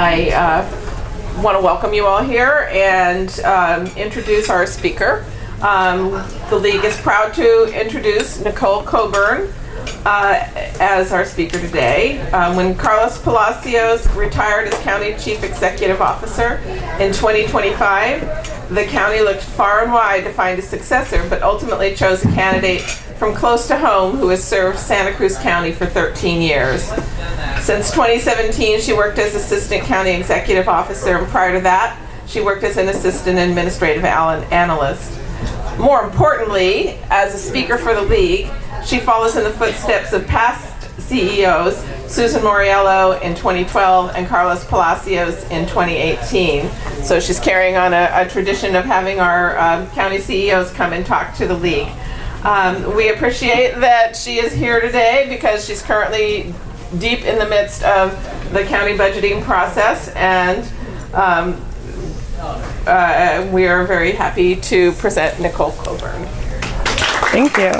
I want to welcome you all here and introduce our speaker. The League is proud to introduce Nicole Coburn as our speaker today. When Carlos Palacios retired as County Chief Executive Officer in 2025, the county looked far and wide to find a successor, but ultimately chose a candidate from close to home who has served Santa Cruz County for 13 years. Since 2017, she worked as Assistant County Executive Officer, and prior to that, she worked as an Assistant Administrative Analyst. More importantly, as a speaker for the League, she follows in the footsteps of past CEOs, Susan Moriello in 2012 and Carlos Palacios in 2018. So she's carrying on a tradition of having our county CEOs come and talk to the League. We appreciate that she is here today because she's currently deep in the midst of the county budgeting process, and we are very happy to present Nicole Coburn. Thank you.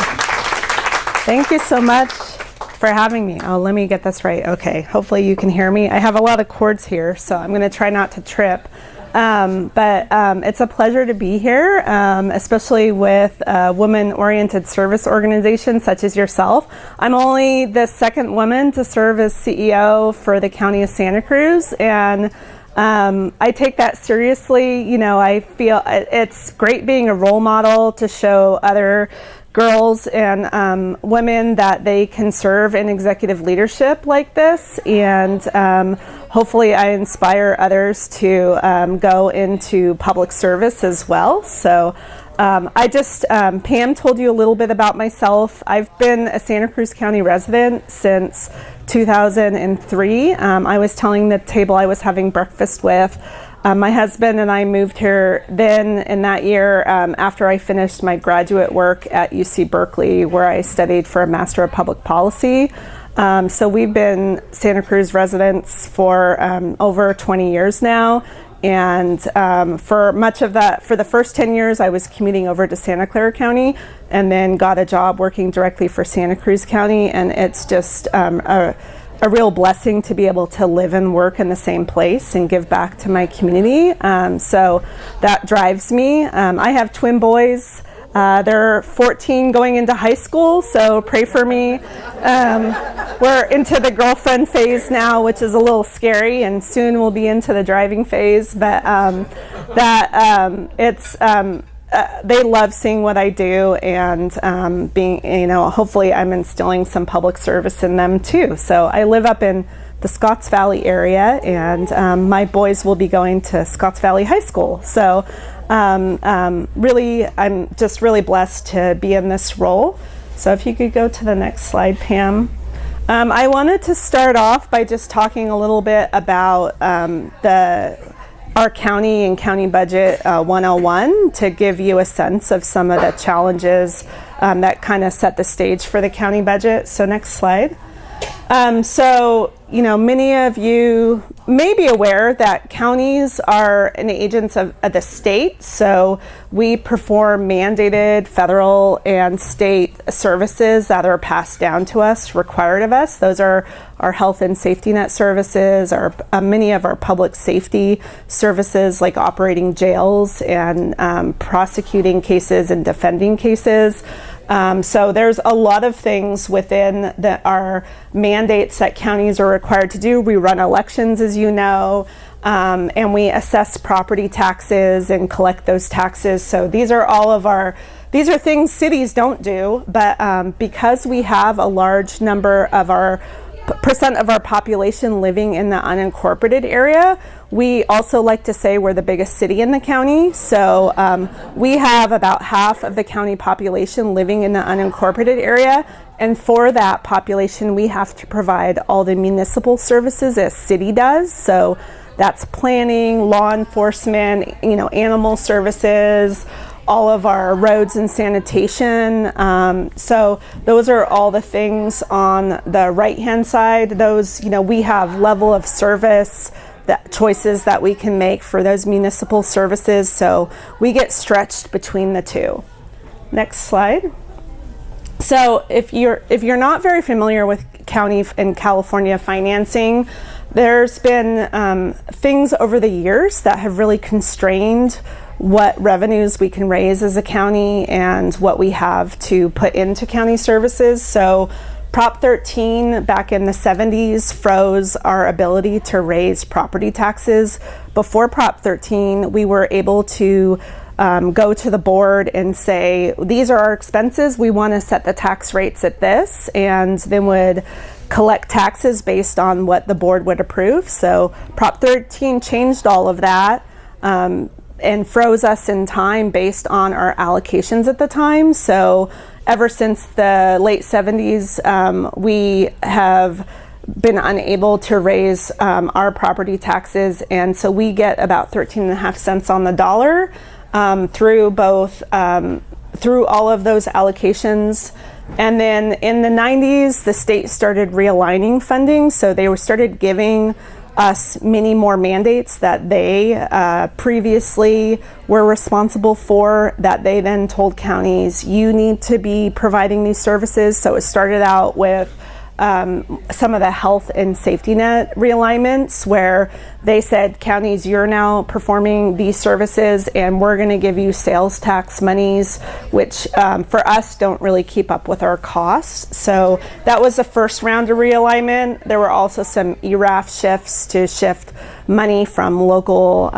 Thank you so much for having me. Oh, let me get this right. Okay, hopefully you can hear me. I have a lot of cords here, so I'm going to try not to trip. But it's a pleasure to be here, especially with a women-oriented service organization such as yourself. I'm only the second woman to serve as CEO for the County of Santa Cruz, and I take that seriously. You know, I feel it's great being a role model to show other girls and women that they can serve in executive leadership like this, and hopefully I inspire others to go into public service as well. So Pam told you a little bit about myself. I've been a Santa Cruz County resident since 2003. I was telling the table I was having breakfast with. My husband and I moved here then in that year after I finished my graduate work at UC Berkeley, where I studied for a Master of Public Policy. So we've been Santa Cruz residents for over 20 years now. And for much of that, for the first 10 years, I was commuting over to Santa Clara County and then got a job working directly for Santa Cruz County. And it's just a real blessing to be able to live and work in the same place and give back to my community. So that drives me. I have twin boys. They're 14 going into high school, so pray for me. We're into the girlfriend phase now, which is a little scary, and soon we'll be into the driving phase. But they love seeing what I do, and being, hopefully I'm instilling some public service in them too. So I live up in the Scotts Valley area, and my boys will be going to Scotts Valley High School. So really, I'm just really blessed to be in this role. So if you could go to the next slide, Pam. I wanted to start off by just talking a little bit about our county and county budget 101 to give you a sense of some of the challenges that kind of set the stage for the county budget. So next slide. Many of you may be aware that counties are an agents of the state. So we perform mandated federal and state services that are passed down to us, required of us. Those are our health and safety net services, many of our public safety services like operating jails and prosecuting cases and defending cases. So there's a lot of things within our mandates that counties are required to do. We run elections, as you know, and we assess property taxes and collect those taxes. So these are things cities don't do, but because we have a large number of our percent of our population living in the unincorporated area, we also like to say we're the biggest city in the county. So we have about half of the county population living in the unincorporated area. And for that population, we have to provide all the municipal services a city does. So that's planning, law enforcement, animal services, all of our roads and sanitation. So those are all the things on the right-hand side. Those, we have level of service choices that we can make for those municipal services. So we get stretched between the two. Next slide. So if you're not very familiar with county and California financing, There's been things over the years that have really constrained what revenues we can raise as a county and what we have to put into county services. So Prop 13 back in the 70s froze our ability to raise property taxes. Before Prop 13, we were able to go to the board and say, these are our expenses, we want to set the tax rates at this, and then would collect taxes based on what the board would approve. So Prop 13 changed all of that and froze us in time based on our allocations at the time. So ever since the late 70s, we have been unable to raise our property taxes, and so we get about 13.5 cents on the dollar through both through all of those allocations. And then in the 90s, the state started realigning funding, so they started giving us many more mandates that they previously were responsible for, that they then told counties, you need to be providing these services. So it started out with some of the health and safety net realignments, where they said, counties, you're now performing these services and we're going to give you sales tax monies, which for us don't really keep up with our costs. So that was the first round of realignment. There were also some ERAF shifts to shift money from local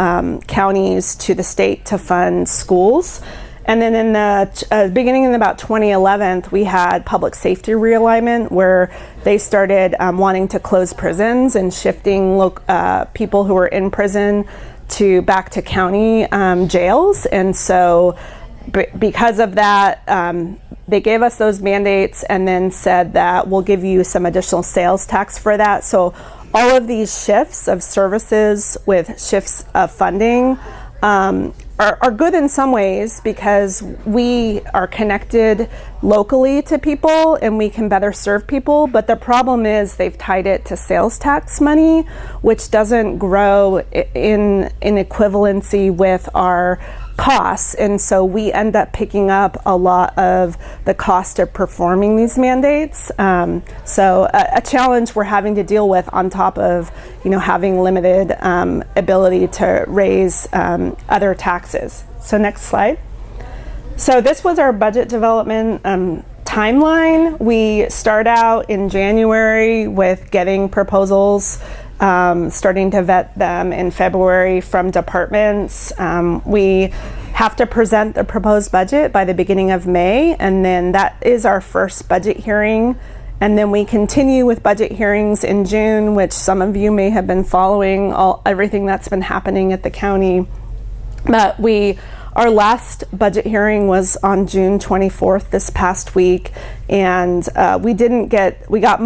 counties to the state to fund schools. And then in the beginning in about 2011, we had public safety realignment, where they started wanting to close prisons and shifting people who were in prison back to county jails. And so because of that, they gave us those mandates and then said that we'll give you some additional sales tax for that. So all of these shifts of services with shifts of funding are good in some ways, because we are connected locally to people and we can better serve people. But the problem is they've tied it to sales tax money, which doesn't grow in equivalency with our costs. And so we end up picking up a lot of the cost of performing these mandates. So a challenge we're having to deal with, on top of having limited ability to raise other taxes. So next slide. So this was our budget development timeline. We start out in January with getting proposals, starting to vet them in February from departments. We have to present the proposed budget by the beginning of May, and then that is our first budget hearing. And then we continue with budget hearings in June, which some of you may have been following everything that's been happening at the county. But our last budget hearing was on June 24th, this past week, and we got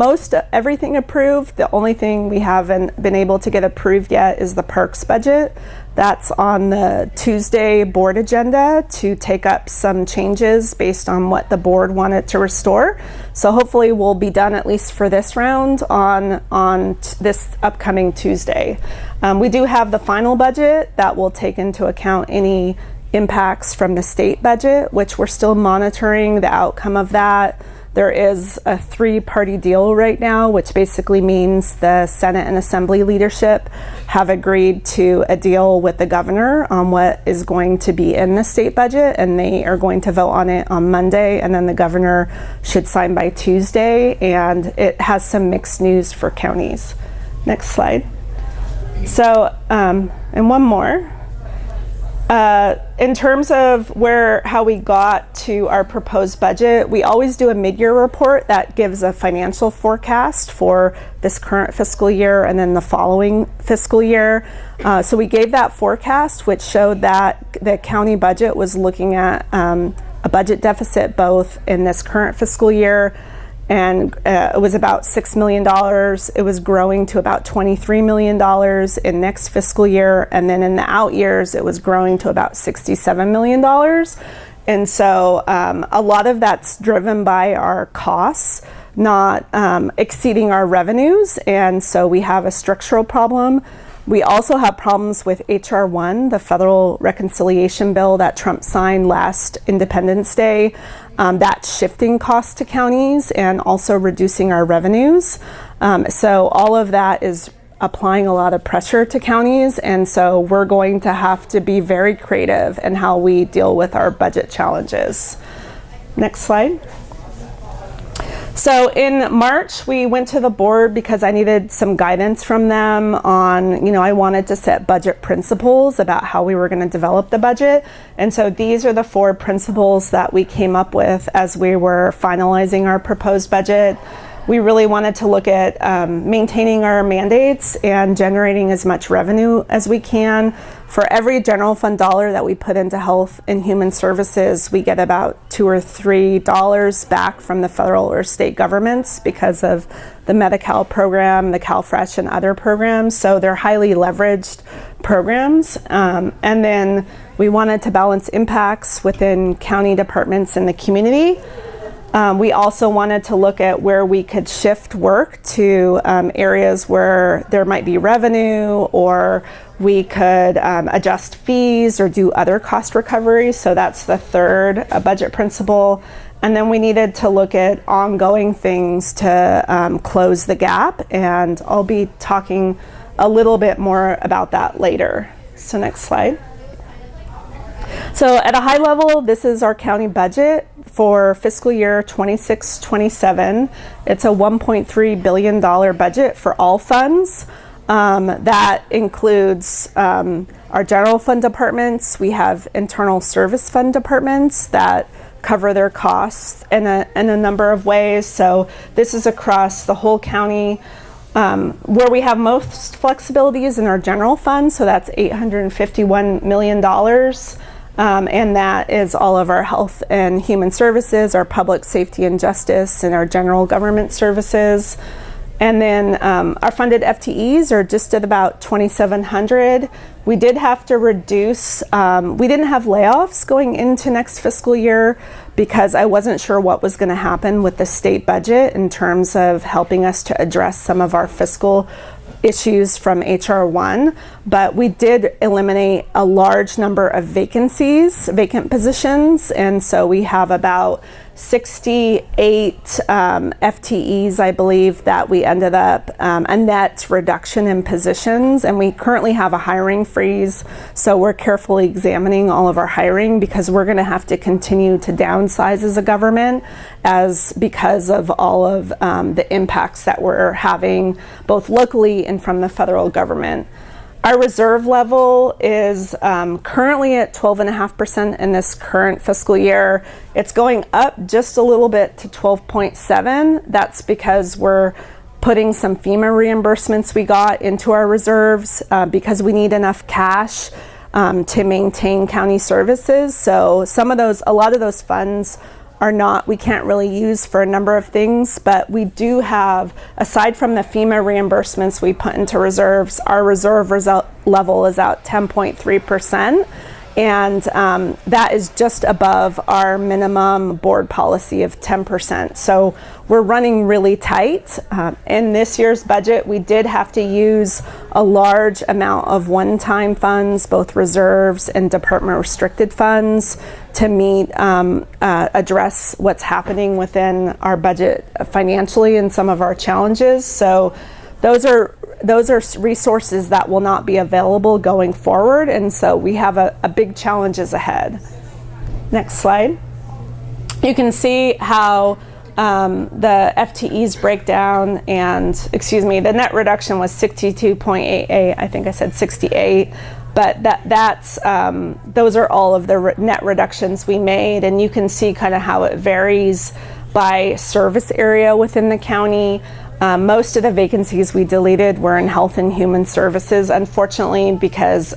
everything approved. The only thing we haven't been able to get approved yet is the parks budget. That's on the Tuesday board agenda to take up some changes based on what the board wanted to restore. So hopefully we'll be done, at least for this round, on this upcoming Tuesday. We do have the final budget that will take into account any impacts from the state budget, which we're still monitoring the outcome of that. There is a 3-party deal right now, which basically means the Senate and Assembly leadership have agreed to a deal with the governor on what is going to be in the state budget, and they are going to vote on it on Monday, and then the governor should sign by Tuesday, and it has some mixed news for counties. Next slide. So, and one more. In terms of how we got to our proposed budget, we always do a mid-year report that gives a financial forecast for this current fiscal year and then the following fiscal year. So we gave that forecast, which showed that the county budget was looking at a budget deficit both in this current fiscal year, and it was about $6 million. It was growing to about $23 million in next fiscal year, and then in the out years it was growing to about $67 million. And so a lot of that's driven by our costs not exceeding our revenues, and so we have a structural problem. We also have problems with H.R. 1, the federal reconciliation bill that Trump signed last Independence Day. That's shifting costs to counties and also reducing our revenues. So all of that is applying a lot of pressure to counties, and so we're going to have to be very creative in how we deal with our budget challenges. Next slide. So in March, we went to the board because I needed some guidance from them on, I wanted to set budget principles about how we were going to develop the budget. And so these are the 4 principles that we came up with as we were finalizing our proposed budget. We really wanted to look at maintaining our mandates and generating as much revenue as we can. For every general fund dollar that we put into health and human services, we get about $2 or $3 back from the federal or state governments because of the Medi-Cal program, the CalFresh, and other programs. So they're highly leveraged programs. And then we wanted to balance impacts within county departments and the community. We also wanted to look at where we could shift work to areas where there might be revenue, or we could adjust fees or do other cost recovery. So that's the 3rd budget principle. And then we needed to look at ongoing things to close the gap. And I'll be talking a little bit more about that later. So next slide. So at a high level, this is our county budget for fiscal year 26-27. It's a $1.3 billion budget for all funds. That includes our general fund departments. We have internal service fund departments that cover their costs in a number of ways. So this is across the whole county. Where we have most flexibility is in our general fund, so that's $851 million. And that is all of our health and human services, our public safety and justice, and our general government services. And then our funded FTEs are just at about 2,700. We did have to reduce, we didn't have layoffs going into next fiscal year because I wasn't sure what was going to happen with the state budget in terms of helping us to address some of our fiscal issues from HR 1, but we did eliminate a large number of vacant positions, and so we have about 68 FTEs, I believe, that we ended up a net reduction in positions, and we currently have a hiring freeze, so we're carefully examining all of our hiring because we're going to have to continue to downsize as a government because of all of the impacts that we're having both locally and from the federal government. Our reserve level is currently at 12.5% in this current fiscal year. It's going up just a little bit to 12.7. That's because we're putting some FEMA reimbursements we got into our reserves because we need enough cash to maintain county services. So a lot of those funds we can't really use for a number of things, but we do have, aside from the FEMA reimbursements we put into reserves, our reserve level is at 10.3%, and that is just above our minimum board policy of 10%. So we're running really tight. In this year's budget, we did have to use a large amount of one-time funds, both reserves and department restricted funds, to address what's happening within our budget financially and some of our challenges. So those are resources that will not be available going forward, and so we have a big challenges ahead. Next slide. You can see how the FTEs break down, and the net reduction was 62.88. I think I said 68. But those are all of the net reductions we made, and you can see kind of how it varies by service area within the county. Most of the vacancies we deleted were in health and human services, unfortunately, because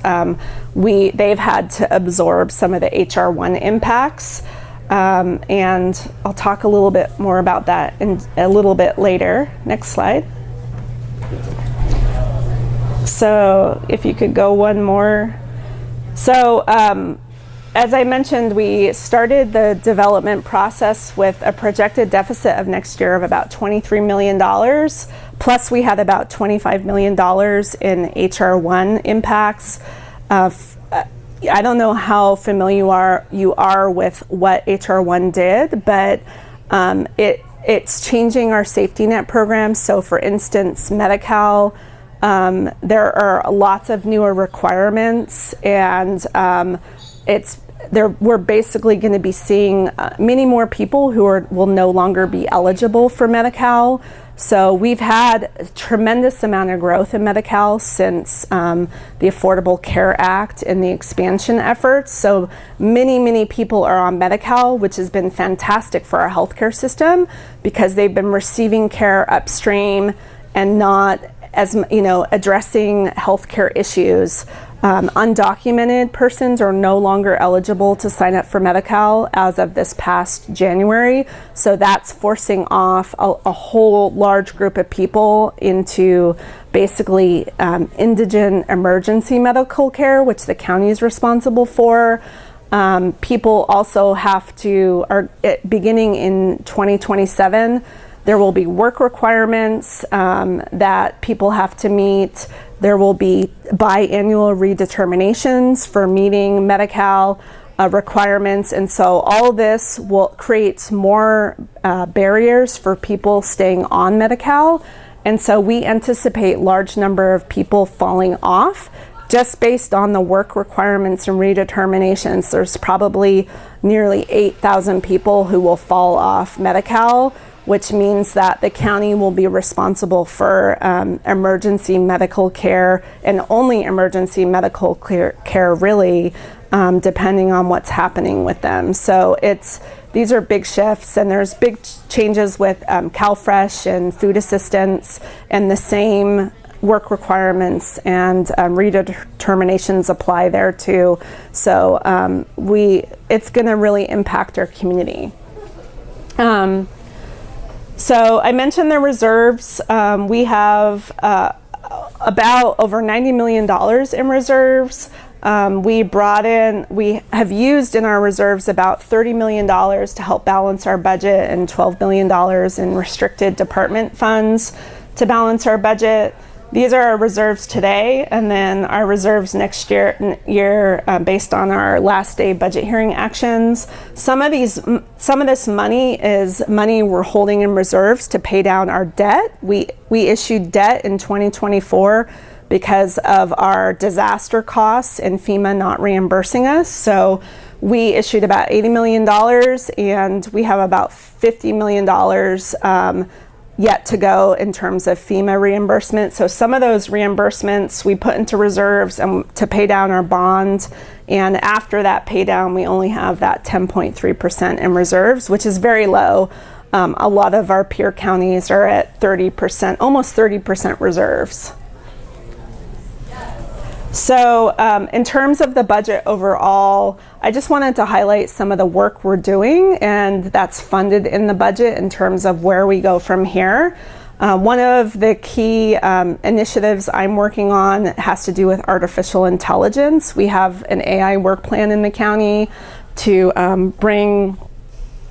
they've had to absorb some of the HR 1 impacts. And I'll talk a little bit more about that a little bit later. Next slide. So if you could go one more. So as I mentioned, we started the development process with a projected deficit of next year of about $23 million. Plus we had about $25 million in HR 1 impacts. I don't know how familiar you are with what HR 1 did, but it's changing our safety net program. So for instance, Medi-Cal There are lots of newer requirements, and we're basically going to be seeing many more people who will no longer be eligible for Medi-Cal. So we've had a tremendous amount of growth in Medi-Cal since the Affordable Care Act and the expansion efforts. So many people are on Medi-Cal, which has been fantastic for our healthcare system because they've been receiving care upstream and not as addressing healthcare issues. Undocumented persons are no longer eligible to sign up for Medi-Cal as of this past January. So that's forcing off a whole large group of people into basically indigent emergency medical care, which the county is responsible for. People also beginning in 2027, there will be work requirements that people have to meet. There will be biannual redeterminations for meeting Medi-Cal requirements. And so all this creates more barriers for people staying on Medi-Cal. And so we anticipate large number of people falling off just based on the work requirements and redeterminations. There's probably nearly 8,000 people who will fall off Medi-Cal, which means that the county will be responsible for emergency medical care and only emergency medical care really, depending on what's happening with them. So these are big shifts, and there's big changes with CalFresh and food assistance, and the same work requirements and redeterminations apply there too. So it's going to really impact our community. So I mentioned the reserves. We have about over $90 million in reserves. We have used in our reserves about $30 million to help balance our budget and $12 million in restricted department funds to balance our budget. These are our reserves today, and then our reserves next year based on our last day budget hearing actions. Some of this money is money we're holding in reserves to pay down our debt. We issued debt in 2024 because of our disaster costs and FEMA not reimbursing us. So we issued about $80 million, and we have about $50 million yet to go in terms of FEMA reimbursement. So some of those reimbursements we put into reserves to pay down our bond. And after that pay down, we only have that 10.3% in reserves, which is very low. A lot of our peer counties are at 30%, almost 30% reserves. So in terms of the budget overall, I just wanted to highlight some of the work we're doing, and that's funded in the budget in terms of where we go from here. One of the key initiatives I'm working on has to do with artificial intelligence. We have an AI work plan in the county to bring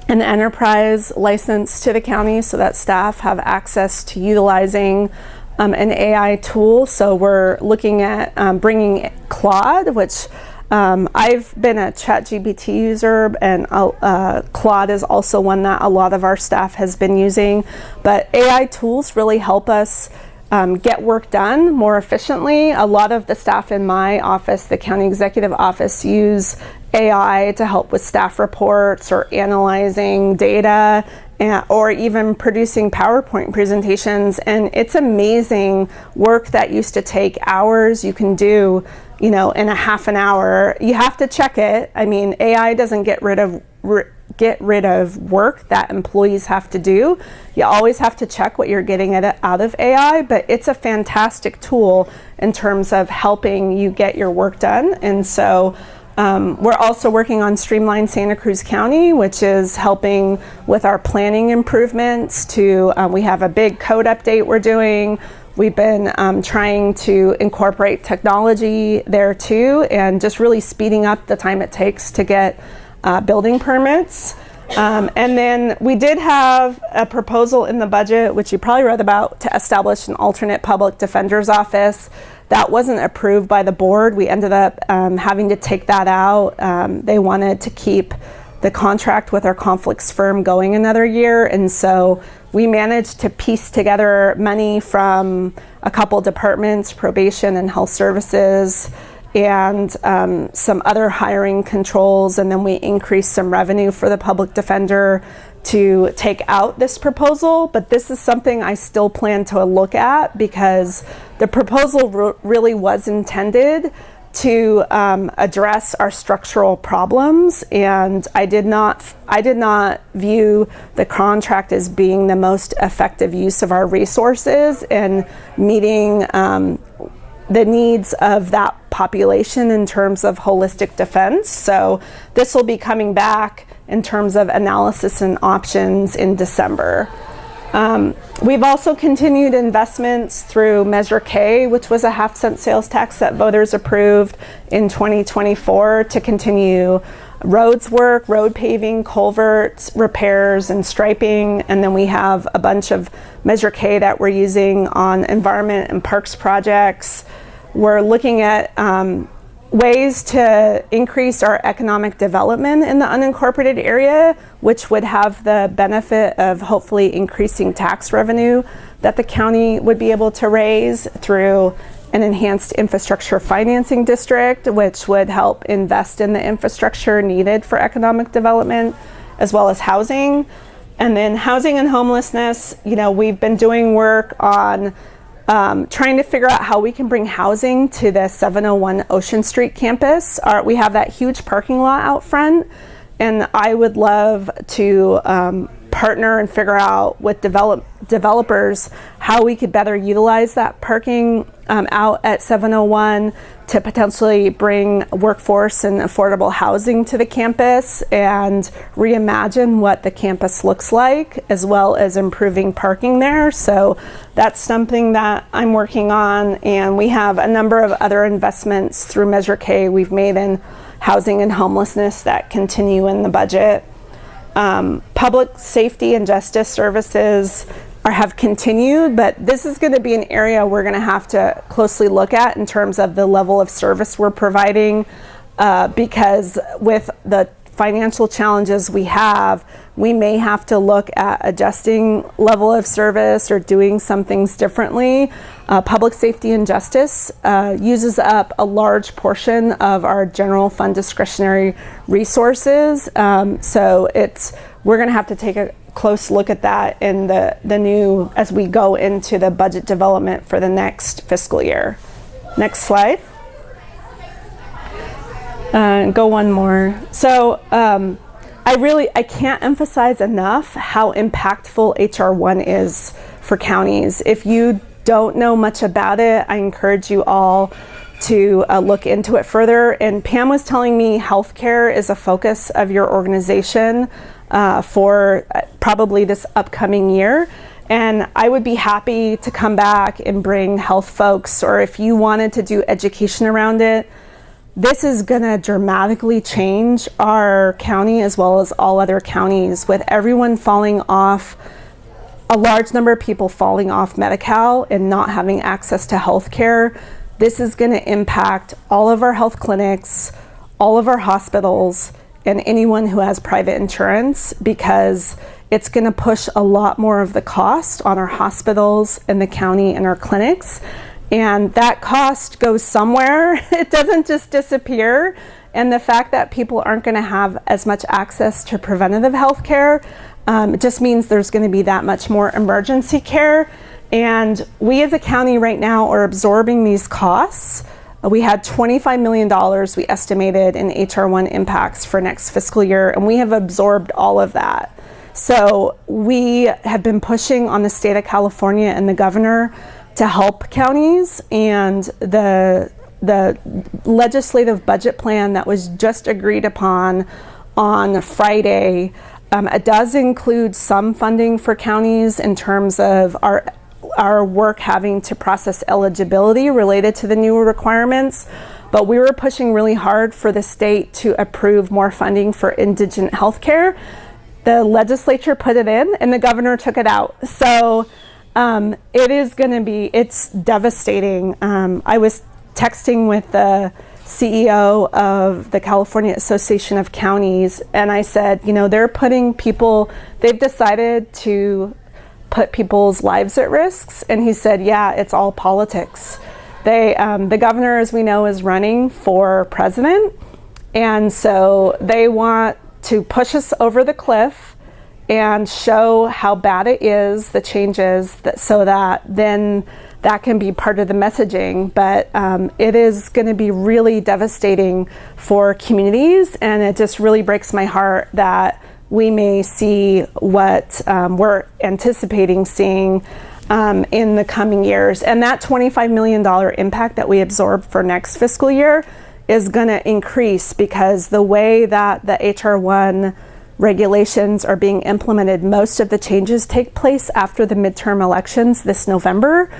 an enterprise license to the county so that staff have access to utilizing an AI tool. So we're looking at bringing Claude, which I've been a ChatGPT user, and Claude is also one that a lot of our staff has been using. But AI tools really help us get work done more efficiently. A lot of the staff in my office, the county executive office, use AI to help with staff reports or analyzing data, or even producing PowerPoint presentations. And it's amazing work that used to take hours, you can do, in a half an hour. You have to check it. I mean, AI doesn't get rid of work that employees have to do. You always have to check what you're getting out of AI, but it's a fantastic tool in terms of helping you get your work done. And so we're also working on Streamline Santa Cruz County, which is helping with our planning improvements. We have a big code update we're doing. We've been trying to incorporate technology there too, and just really speeding up the time it takes to get building permits. And then we did have a proposal in the budget, which you probably read about, to establish an alternate public defender's office. That wasn't approved by the board. We ended up having to take that out. They wanted to keep the contract with our conflicts firm going another year, and so we managed to piece together money from a couple departments, probation and health services, and some other hiring controls, and then we increased some revenue for the public defender to take out this proposal. But this is something I still plan to look at, because the proposal really was intended to address our structural problems, and I did not view the contract as being the most effective use of our resources and meeting the needs of that population in terms of holistic defense. So this will be coming back in terms of analysis and options in December. We've also continued investments through Measure K, which was a half-cent sales tax that voters approved in 2024 to continue roads work, road paving, culverts, repairs, and striping. And then we have a bunch of Measure K that we're using on environment and parks projects. We're looking at ways to increase our economic development in the unincorporated area, which would have the benefit of hopefully increasing tax revenue that the county would be able to raise through an enhanced infrastructure financing district, which would help invest in the infrastructure needed for economic development, as well as housing. And then housing and homelessness, we've been doing work on trying to figure out how we can bring housing to the 701 Ocean Street campus. We have that huge parking lot out front, and I would love to partner and figure out with developers how we could better utilize that parking out at 701 to potentially bring workforce and affordable housing to the campus and reimagine what the campus looks like, as well as improving parking there. So that's something that I'm working on, and we have a number of other investments through Measure K we've made in housing and homelessness that continue in the budget. Public safety and justice services have continued, but this is going to be an area we're going to have to closely look at in terms of the level of service we're providing, because with the financial challenges we have, we may have to look at adjusting level of service or doing some things differently. Public safety and justice uses up a large portion of our general fund discretionary resources, so we're going to have to take a close look at that in the new, as we go into the budget development for the next fiscal year. Next slide. Go one more. So I can't emphasize enough how impactful HR1 is for counties. If you don't know much about it, I encourage you all to look into it further. And Pam was telling me healthcare is a focus of your organization for probably this upcoming year. And I would be happy to come back and bring health folks, or if you wanted to do education around it. This is going to dramatically change our county as well as all other counties, with everyone falling off, a large number of people falling off Medi-Cal and not having access to health care. This is going to impact all of our health clinics, all of our hospitals, and anyone who has private insurance, because it's going to push a lot more of the cost on our hospitals and the county and our clinics. And that cost goes somewhere. It doesn't just disappear. And the fact that people aren't going to have as much access to preventative health care, it just means there's going to be that much more emergency care. And we as a county right now are absorbing these costs. We had $25 million we estimated in HR1 impacts for next fiscal year, and we have absorbed all of that. So we have been pushing on the state of California and the governor to help counties, and the legislative budget plan that was just agreed upon on Friday, it does include some funding for counties in terms of our work having to process eligibility related to the newer requirements. But we were pushing really hard for the state to approve more funding for indigent health care. The legislature put it in and the governor took it out. So it's devastating. I was texting with the CEO of the California Association of Counties, and I said, they're putting people, they've decided to put people's lives at risks? And he said, yeah, it's all politics. The governor, as we know, is running for president. And so they want to push us over the cliff and show how bad it is, the changes, so that then that can be part of the messaging. But it is going to be really devastating for communities, and it just really breaks my heart that we may see what we're anticipating seeing in the coming years. And that $25 million impact that we absorb for next fiscal year is going to increase, because the way that the HR1 regulations are being implemented, most of the changes take place after the midterm elections this November.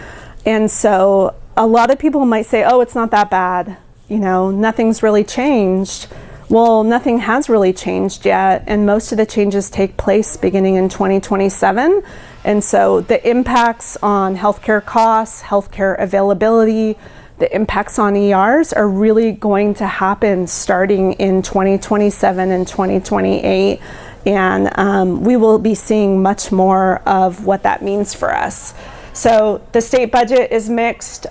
And so a lot of people might say, oh, it's not that bad. Nothing's really changed. Well, nothing has really changed yet. And most of the changes take place beginning in 2027. And so the impacts on healthcare costs, healthcare availability, the impacts on ERs are really going to happen starting in 2027 and 2028. And we will be seeing much more of what that means for us. So the state budget is mixed.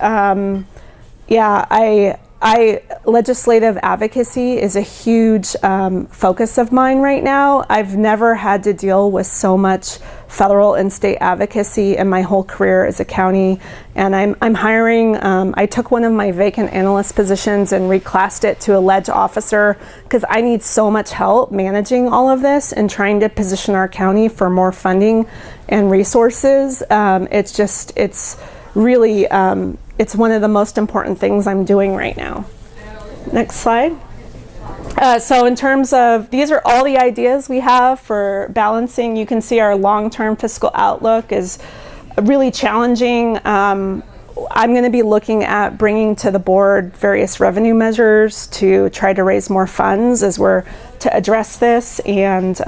Legislative advocacy is a huge focus of mine right now. I've never had to deal with so much federal and state advocacy in my whole career as a county. And I'm hiring, I took one of my vacant analyst positions and reclassed it to a ledge officer, because I need so much help managing all of this and trying to position our county for more funding and resources. It's really, it's one of the most important things I'm doing right now. Next slide. So in terms of, these are all the ideas we have for balancing. You can see our long-term fiscal outlook is really challenging. I'm going to be looking at bringing to the board various revenue measures to try to raise more funds as we're to address this. And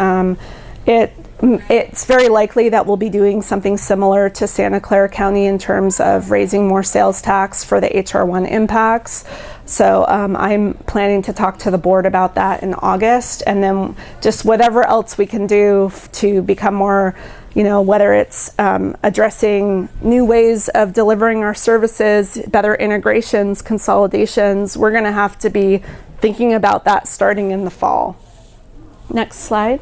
it's very likely that we'll be doing something similar to Santa Clara County in terms of raising more sales tax for the HR1 impacts. So I'm planning to talk to the board about that in August, and then just whatever else we can do to become more, whether it's addressing new ways of delivering our services, better integrations, consolidations, we're going to have to be thinking about that starting in the fall. Next slide.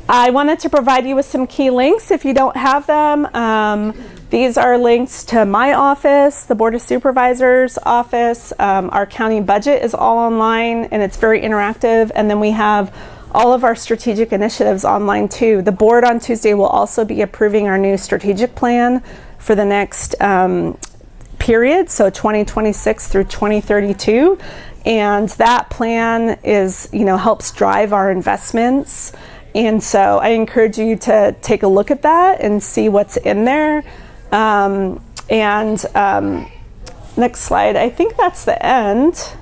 I wanted to provide you with some key links if you don't have them. These are links to my office, the Board of Supervisors office. Our county budget is all online and it's very interactive. And then we have all of our strategic initiatives online too. The board on Tuesday will also be approving our new strategic plan for the next period, so 2026 through 2032. And that plan is, helps drive our investments. And so I encourage you to take a look at that and see what's in there. Next slide. I think that's the end.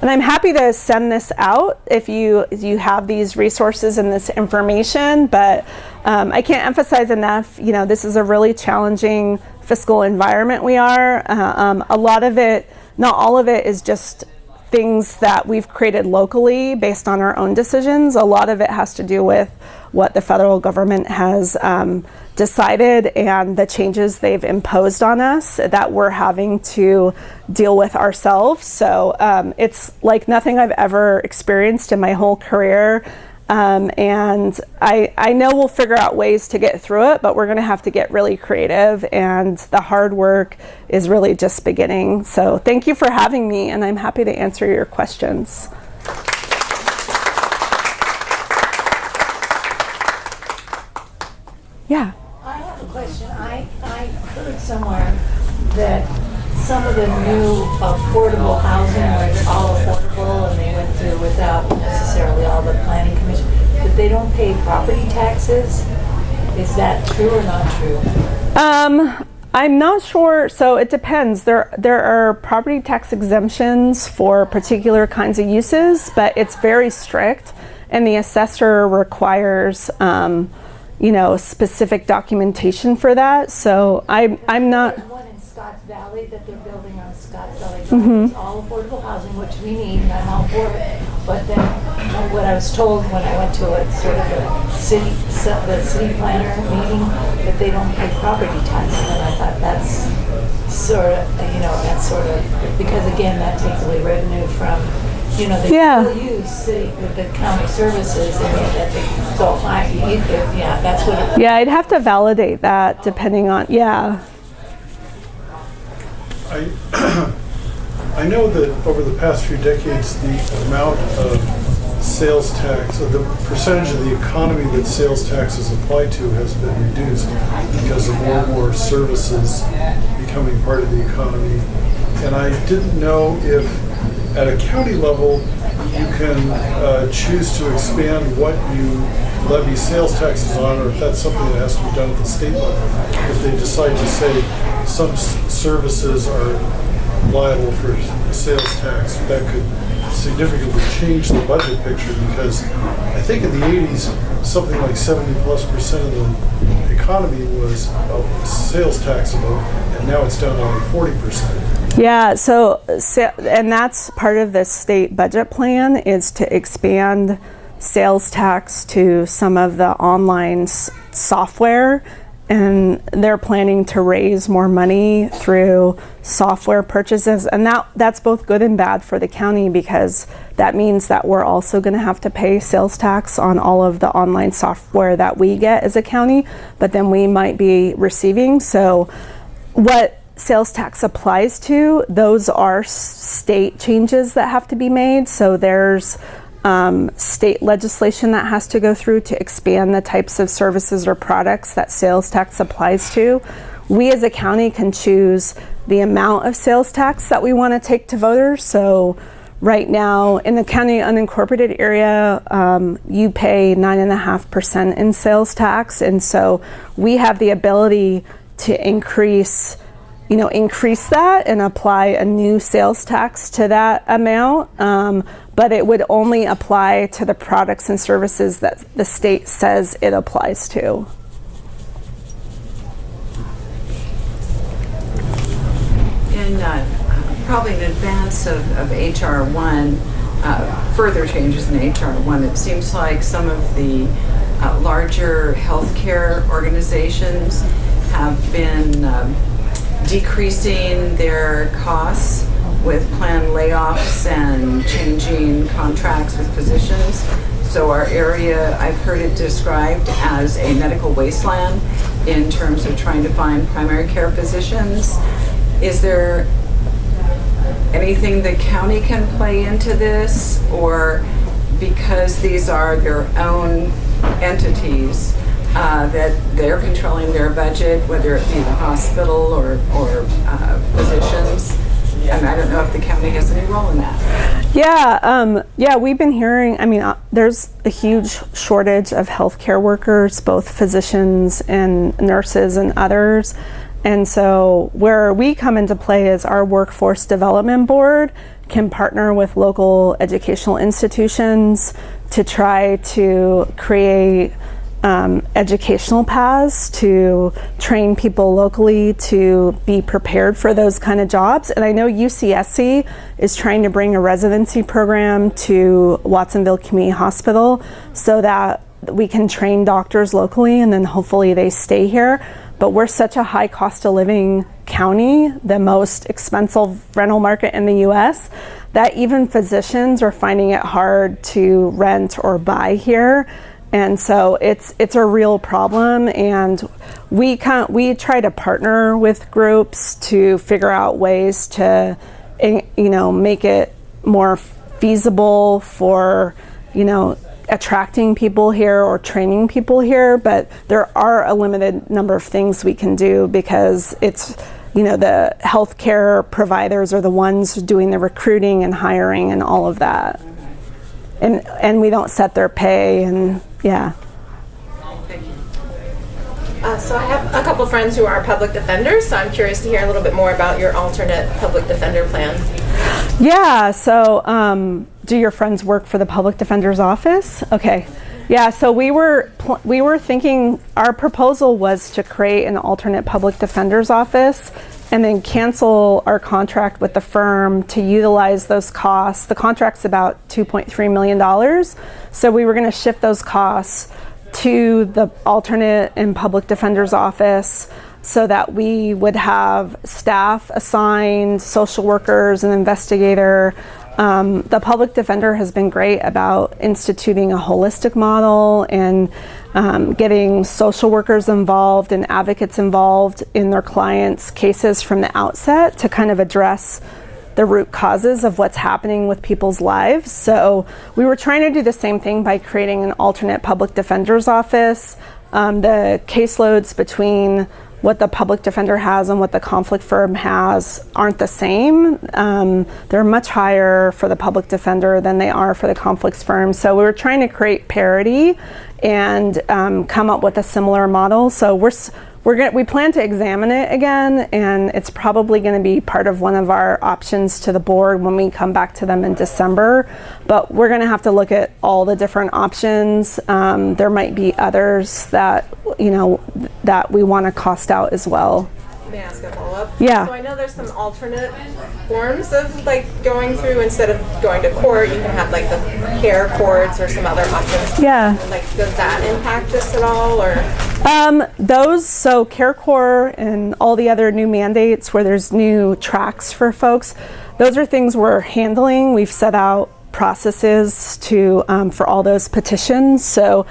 And I'm happy to send this out if you have these resources and this information. But I can't emphasize enough, this is a really challenging fiscal environment we are. A lot of it, not all of it, is just things that we've created locally based on our own decisions. A lot of it has to do with what the federal government has decided and the changes they've imposed on us that we're having to deal with ourselves. So it's like nothing I've ever experienced in my whole career. And I know we'll figure out ways to get through it, but we're going to have to get really creative, and the hard work is really just beginning. So thank you for having me, and I'm happy to answer your questions. Yeah. I have a question. I heard somewhere that some of the new affordable housing, where it's all affordable and they went through without necessarily all the planning commission, that they don't pay property taxes. Is that true or not true? I'm not sure. So it depends. There are property tax exemptions for particular kinds of uses, but it's very strict, and the assessor requires specific documentation for that. So I'm not. There's one in Scotts Valley that they're building on Scotts Valley. Mm-hmm. It's all affordable housing, which we need, and I'm all for it. But then what I was told when I went to a sort of a city the city planner meeting, that they don't pay property taxes, and I thought that's sort of, because again, that takes away revenue from, they still use the county services, and that they don't, that's what it. Yeah, I'd have to validate that depending on, I know that over the past few decades, the amount of sales tax, or the percentage of the economy that sales taxes apply to has been reduced because of more and more services becoming part of the economy. And I didn't know if at a county level you can choose to expand what you levy sales taxes on, or if that's something that has to be done at the state level. If they decide to say some services are liable for sales tax, that could significantly change the budget picture, because I think in the 80s, something like 70+% of the economy was sales taxable, and now it's down to only 40%. Yeah, and that's part of the state budget plan, is to expand sales tax to some of the online software, and they're planning to raise more money through software purchases, and that's both good and bad for the county, because that means that we're also going to have to pay sales tax on all of the online software that we get as a county, but then we might be receiving. So what sales tax applies to, those are state changes that have to be made. So there's state legislation that has to go through to expand the types of services or products that sales tax applies to. We as a county can choose the amount of sales tax that we want to take to voters. So right now in the county unincorporated area, you pay 9.5% in sales tax. And so we have the ability to increase that and apply a new sales tax to that amount. But it would only apply to the products and services that the state says it applies to. And probably in advance of HR 1, further changes in HR 1, it seems like some of the larger healthcare organizations have been decreasing their costs with planned layoffs and changing contracts with physicians. So our area, I've heard it described as a medical wasteland in terms of trying to find primary care physicians. Is there anything the county can play into this, or because these are their own entities, that they're controlling their budget, whether it be the hospital or physicians? And I don't know if the county has any role in that. Yeah, we've been hearing, there's a huge shortage of healthcare workers, both physicians and nurses and others. And so where we come into play is our workforce development board can partner with local educational institutions to try to create educational paths to train people locally to be prepared for those kind of jobs. And I know UCSC is trying to bring a residency program to Watsonville Community Hospital so that we can train doctors locally and then hopefully they stay here. But we're such a high cost of living county, the most expensive rental market in the US, that even physicians are finding it hard to rent or buy here. And so it's a real problem, and we try to partner with groups to figure out ways to make it more feasible for attracting people here or training people here. But there are a limited number of things we can do because it's the healthcare providers are the ones doing the recruiting and hiring and all of that, and we don't set their pay and. Yeah. So I have a couple friends who are public defenders, so I'm curious to hear a little bit more about your alternate public defender plan. Yeah, so do your friends work for the public defender's office? Okay. Yeah, so we were thinking, our proposal was to create an alternate public defender's office and then cancel our contract with the firm to utilize those costs. The contract's about $2.3 million. So we were going to shift those costs to the alternate and public defender's office so that we would have staff assigned, social workers, an investigator. The public defender has been great about instituting a holistic model and getting social workers involved and advocates involved in their clients' cases from the outset to kind of address the root causes of what's happening with people's lives. So we were trying to do the same thing by creating an alternate public defender's office. The caseloads between what the public defender has and what the conflict firm has aren't the same. They're much higher for the public defender than they are for the conflicts firm. So we were trying to create parity and come up with a similar model. So we plan to examine it again, and it's probably going to be part of one of our options to the board when we come back to them in December. But we're going to have to look at all the different options. There might be others that that we want to cost out as well. May I ask a follow-up? Yeah. So I know there's some alternate forms of like going through, instead of going to court, you can have like the care courts or some other options. Yeah. Like, does that impact this at all, or? So CareCorps and all the other new mandates where there's new tracks for folks, those are things we're handling. We've set out processes to for all those petitions. So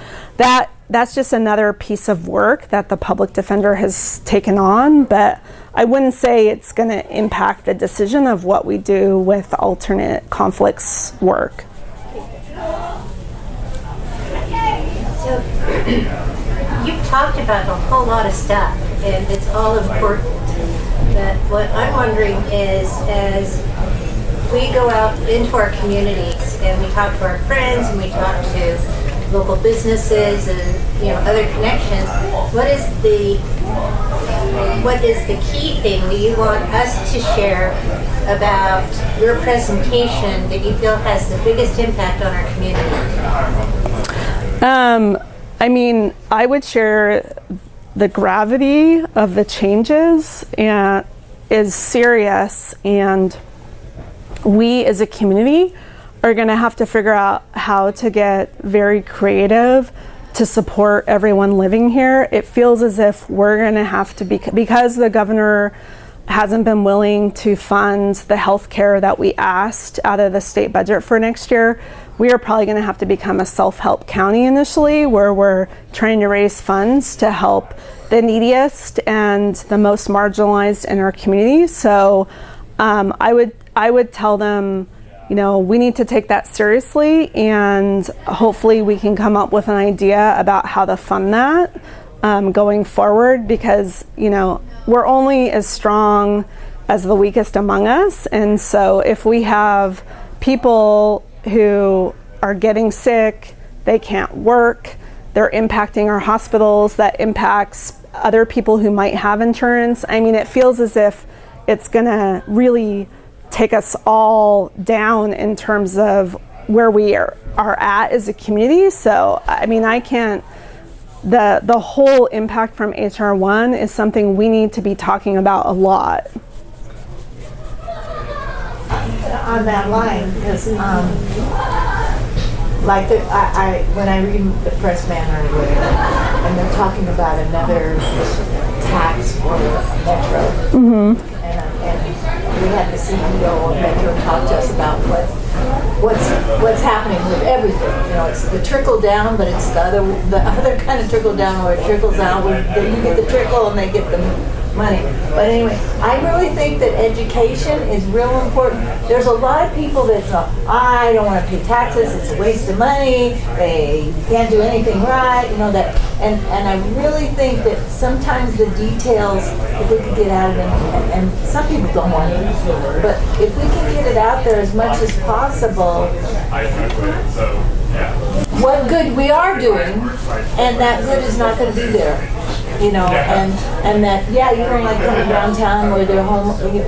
that's just another piece of work that the public defender has taken on, but I wouldn't say it's going to impact the decision of what we do with alternate conflicts work. So you've talked about a whole lot of stuff, and it's all important. But what I'm wondering is, as we go out into our communities and we talk to our friends and we talk to local businesses and other connections, what is the key thing that you want us to share about your presentation that you feel has the biggest impact on our community? I would share the gravity of the changes and is serious, and we as a community are going to have to figure out how to get very creative to support everyone living here. It feels as if we're going to have to be, because the governor hasn't been willing to fund the health care that we asked out of the state budget for next year, we are probably going to have to become a self-help county initially, where we're trying to raise funds to help the neediest and the most marginalized in our community. So I would tell them, we need to take that seriously, and hopefully we can come up with an idea about how to fund that going forward, because, we're only as strong as the weakest among us. And so if we have people who are getting sick, they can't work, they're impacting our hospitals, that impacts other people who might have insurance. It feels as if it's going to really take us all down in terms of where we are at as a community. So, I can't, the whole impact from HR 1 is something we need to be talking about a lot. On that line, because when I read the Press Banner or whatever, and they're talking about another tax for Metro, and we had the CEO of Metro talk to us about what's happening with everything. It's the trickle down, but it's the other kind of trickle down, where it trickles down, where you get the trickle and they get the money. But anyway, I really think that education is real important. There's a lot of people that go, I don't want to pay taxes, it's a waste of money, they can't do anything right, and I really think that sometimes the details, if we could get out of them, and some people don't want to, but if we can get it out there as much as possible, what good we are doing, and that good is not going to be there. And that, you don't like coming downtown where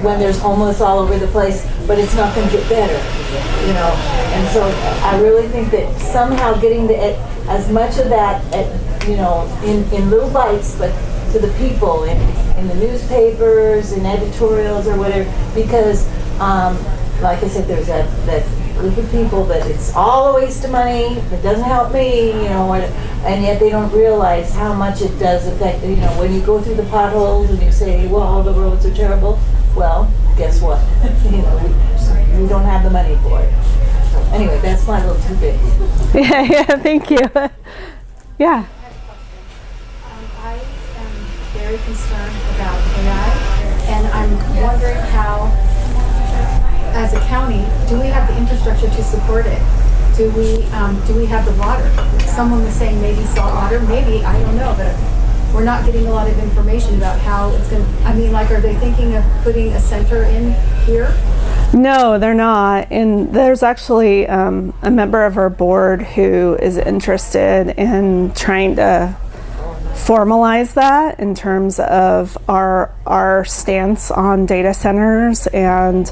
when there's homeless all over the place, but it's not going to get better, And so I really think that somehow getting as much of that, in little bites, but to the people, in the newspapers, in editorials or whatever, because like I said, there's that group of people that it's all a waste of money, it doesn't help me, and yet they don't realize how much it does affect, when you go through the potholes and you say, well, all the roads are terrible, well, guess what? We don't have the money for it. So anyway, that's my little 2 bits. Yeah, thank you. Yeah. I am very concerned about AI, and I'm wondering how, as a county, do we have the infrastructure to support it? Do we have the water? Someone was saying maybe salt water, maybe, I don't know, but we're not getting a lot of information about how it's going to, are they thinking of putting a center in here? No, they're not. And there's actually a member of our board who is interested in trying to formalize that in terms of our stance on data centers. And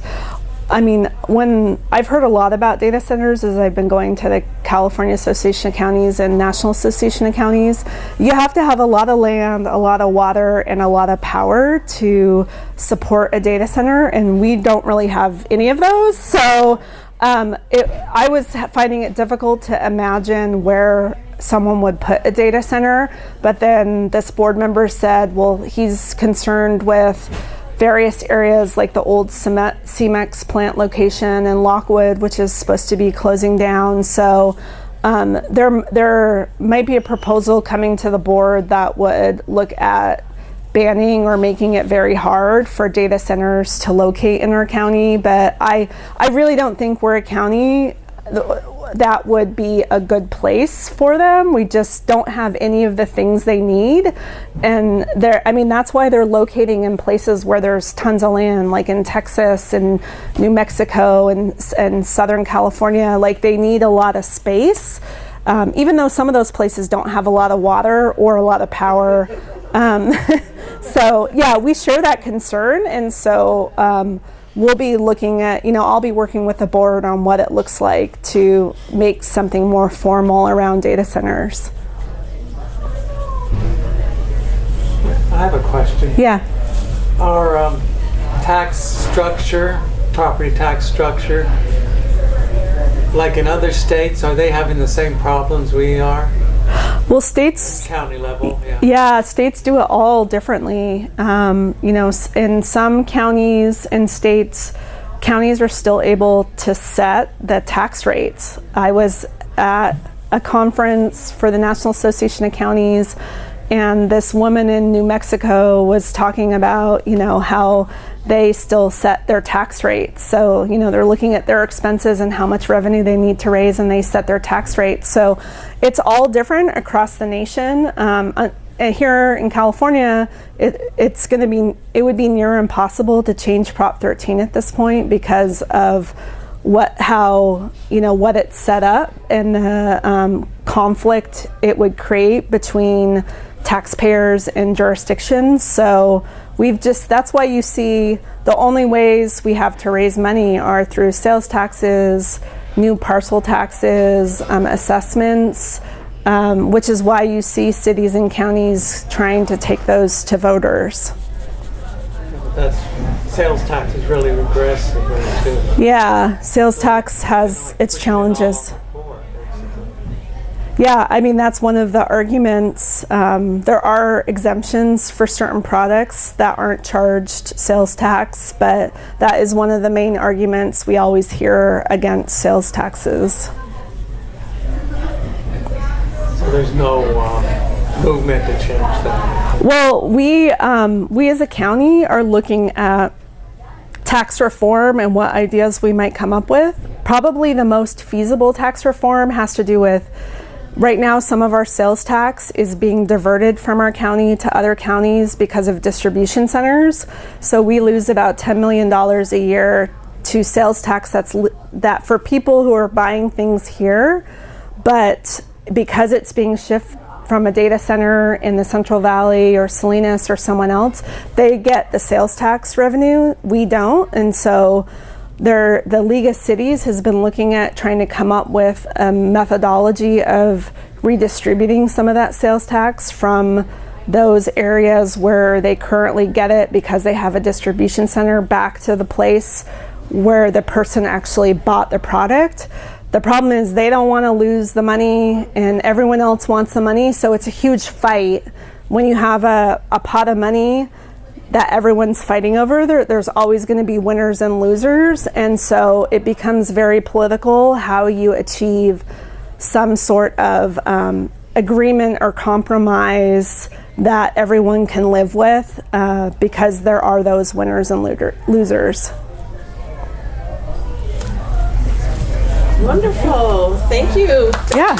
when I've heard a lot about data centers as I've been going to the California Association of Counties and National Association of Counties, you have to have a lot of land, a lot of water, and a lot of power to support a data center, and we don't really have any of those. So I was finding it difficult to imagine where someone would put a data center, but then this board member said, well, he's concerned with various areas like the old Cemex plant location in Lockwood, which is supposed to be closing down. So there might be a proposal coming to the board that would look at banning or making it very hard for data centers to locate in our county. But I really don't think we're a county that would be a good place for them. We just don't have any of the things they need, and that's why they're locating in places where there's tons of land, like in Texas and New Mexico and Southern California. Like, they need a lot of space, even though some of those places don't have a lot of water or a lot of power. So yeah, we share that concern, and so we'll be looking at, I'll be working with the board on what it looks like to make something more formal around data centers. I have a question. Yeah. Our tax structure, property tax structure, like in other states, are they having the same problems we are? Well, states, county level, yeah, states do it all differently. In some counties and states, counties are still able to set the tax rates. I was at a conference for the National Association of Counties, and this woman in New Mexico was talking about, how they still set their tax rates. So, they're looking at their expenses and how much revenue they need to raise, and they set their tax rates. So it's all different across the nation. Here in California, it would be near impossible to change Prop 13 at this point because of what it's set up and the conflict it would create between taxpayers and jurisdictions. So that's why you see the only ways we have to raise money are through sales taxes, new parcel taxes, assessments, which is why you see cities and counties trying to take those to voters. Sales tax is really regressive too. Yeah, sales tax has its challenges. Yeah, that's one of the arguments. There are exemptions for certain products that aren't charged sales tax, but that is one of the main arguments we always hear against sales taxes. So there's no movement to change that? Well, we as a county are looking at tax reform and what ideas we might come up with. Probably the most feasible tax reform has to do with, right now, some of our sales tax is being diverted from our county to other counties because of distribution centers. So we lose about $10 million a year to sales tax that for people who are buying things here, but because it's being shifted from a data center in the Central Valley or Salinas or someone else, they get the sales tax revenue. We don't. And so the League of Cities has been looking at trying to come up with a methodology of redistributing some of that sales tax from those areas where they currently get it because they have a distribution center back to the place where the person actually bought the product. The problem is they don't want to lose the money and everyone else wants the money, so it's a huge fight. When you have a pot of money that everyone's fighting over, there's always going to be winners and losers, and so it becomes very political how you achieve some sort of agreement or compromise that everyone can live with, because there are those winners and losers. Wonderful. Thank you. Yeah.